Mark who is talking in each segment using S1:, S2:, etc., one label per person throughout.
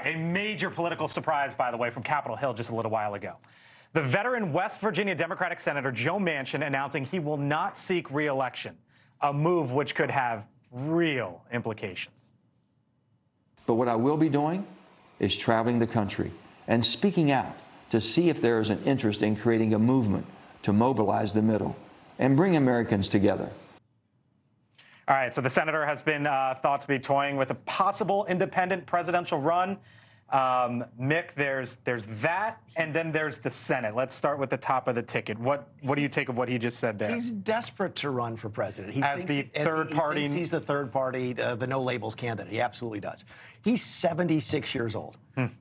S1: A major political surprise, by the way, from Capitol Hill just a little while ago. The veteran West Virginia Democratic Senator Joe Manchin announcing he will not seek re-election, a move which could have real implications.
S2: But what I will be doing is traveling the country and speaking out to see if there is an interest in creating a movement to mobilize the middle and bring Americans together.
S1: All right, so the senator has been thought to be toying with a possible independent presidential run. Mick, there's that, and then there's the Senate. Let's start with the top of the ticket. What do you take of what he just said there?
S3: He's desperate to run for president. He
S1: As the third party.
S3: He thinks he's the third party, the no labels candidate. He absolutely does. He's 76 years old.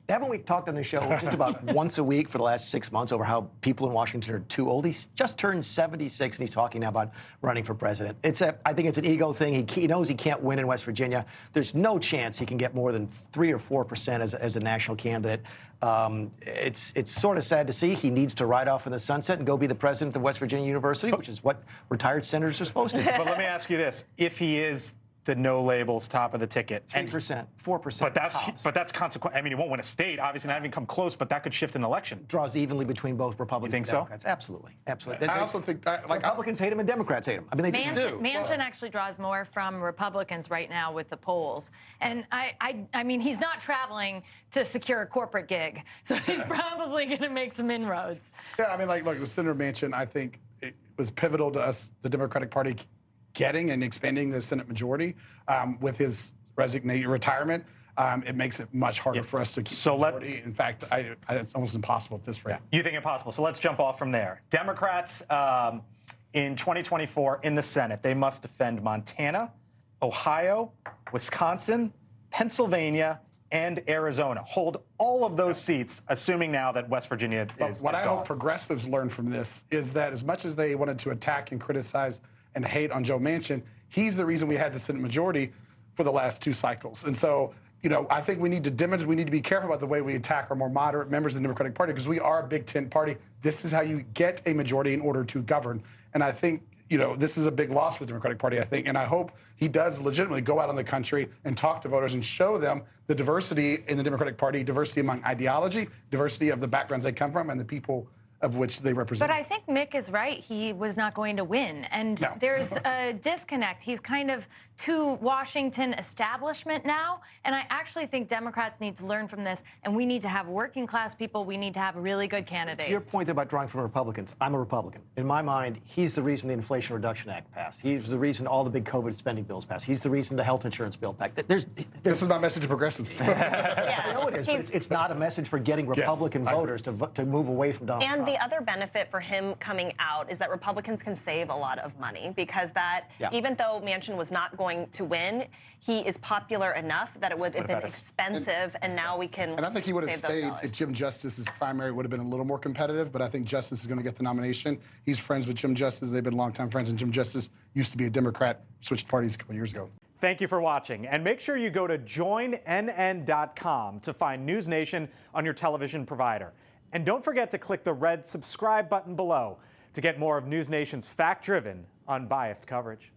S3: Haven't we talked on the show just about once a week for the last 6 months over how people in Washington are too old? He's just turned 76, and he's talking now about running for president. I think it's an ego thing. He knows he can't win in West Virginia. There's no chance he can get more than 3 or 4% as a national candidate. It's sort of sad to see. He needs to ride off in the sunset and go be the president of West Virginia University, which is what retired senators are supposed to do.
S1: But let me ask you this. If he is the no labels top of the ticket.
S3: 3%, 4%.
S1: But that's consequent. I mean, he won't win a state, obviously, not even come close, but that could shift an election.
S3: Draws evenly between both Republicans
S1: and
S3: Democrats.
S1: So?
S3: Absolutely. Absolutely.
S4: I also think that,
S3: Republicans hate him and Democrats hate him. I mean, they just do.
S5: Manchin actually draws more from Republicans right now with the polls. And I mean, he's not traveling to secure a corporate gig, so he's probably going to make some inroads.
S4: Yeah, I mean, like with Senator Manchin, I think it was pivotal to us, the Democratic Party, getting and expanding the Senate majority. With his retirement, it makes it much harder for us to keep the majority. In fact, it's almost impossible at this rate.
S1: You think impossible. So let's jump off from there. Democrats in 2024 in the Senate, they must defend Montana, Ohio, Wisconsin, Pennsylvania, and Arizona. Hold all of those seats, assuming now that West Virginia is
S4: What I
S1: gone.
S4: hope progressives learn from this is that as much as they wanted to attack and criticize and hate on Joe Manchin, he's the reason we had the Senate majority for the last 2 cycles. And so, you know, I think we need to demonstrate, we need to be careful about the way we attack our more moderate members of the Democratic Party, because we are a big tent party. This is how you get a majority in order to govern. And I think, you know, this is a big loss for the Democratic Party, I think. And I hope he does legitimately go out in the country and talk to voters and show them the diversity in the Democratic Party, diversity among ideology, diversity of the backgrounds they come from, and the people of which they represent.
S5: But I think Mick is right. He was not going to win. And there's a disconnect. He's kind of to Washington establishment now. And I actually think Democrats need to learn from this. And we need to have working class people. We need to have really good candidates.
S3: To your point about drawing from Republicans, I'm a Republican. In my mind, he's the reason the Inflation Reduction Act passed. He's the reason all the big COVID spending bills passed. He's the reason the health insurance bill passed.
S4: This is my message to progressives.
S3: I know it is, but it's not a message for getting Republican voters to move away from Donald Trump.
S6: And the other benefit for him coming out is that Republicans can save a lot of money, because even though Manchin was not going to win, he is popular enough that it would have been expensive, and now we can.
S4: And I think he would have stayed if Jim Justice's primary would have been a little more competitive, but I think Justice is going to get the nomination. He's friends with Jim Justice. They've been longtime friends, and Jim Justice used to be a Democrat, switched parties a couple years ago.
S1: Thank you for watching, and make sure you go to joinnn.com to find NewsNation on your television provider. And don't forget to click the red subscribe button below to get more of NewsNation's fact-driven, unbiased coverage.